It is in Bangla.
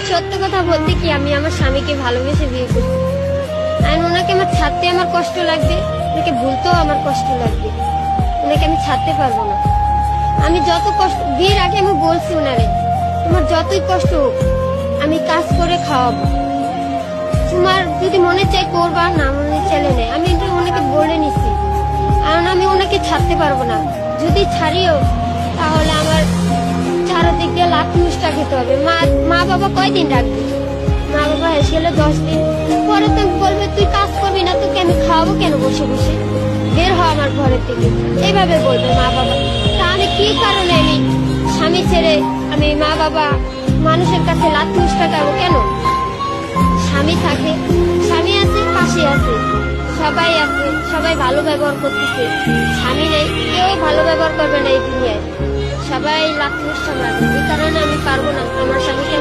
সত্য কথা বলতে কি, আমি আমার স্বামীকে ভালোবেসে বিয়ে করছি। আর ওনাকে আমার ছাড়তে আমার কষ্ট লাগবে, ওনাকে ভুলতেও আমার কষ্ট লাগবে। ওনাকে আমি ছাড়তে পারবো না। আমি যত কষ্ট, বিয়ের আগে আমি বলছি ওনারে, তোমার যতই কষ্ট হোক আমি কাজ করে খাওয়াবো, তোমার যদি মনে চাই করবা, না মনে চাইলে নেই। আমি ওনাকে বলে নিছি, কারণ আমি ওনাকে ছাড়তে পারবো না। যদি ছাড়িও তাহলে আমার চারদিক দিয়ে লাখ নুষ্টা খেতে হবে। মা বাবা কয়দিন রাখবে? মা বাবা হেসে গেলে 10 দিন পরে তো বলবে তুই কাজ করবি না, তোকে আমি খাওয়াবো কেন বসে বসে, বের হ আমার ঘরের থেকে, এইভাবে বলবে মা বাবা। তা আমি কি কারণে আমি স্বামী ছেড়ে আমি মা বাবা মানুষের কাছে লাখ নুষ্টা খাবো কেন? স্বামী থাকে, স্বামী আছে, পাশে আছে, সবাই আছে, সবাই ভালো ব্যবহার করতেছে। স্বামী নেই, কেউ ভালো ব্যবহার করবে না এই দুনিয়ায়, সবাই লাখ নুষ্টা মারবে। এই কারণে আমি পারবো না আমার স্বামীকে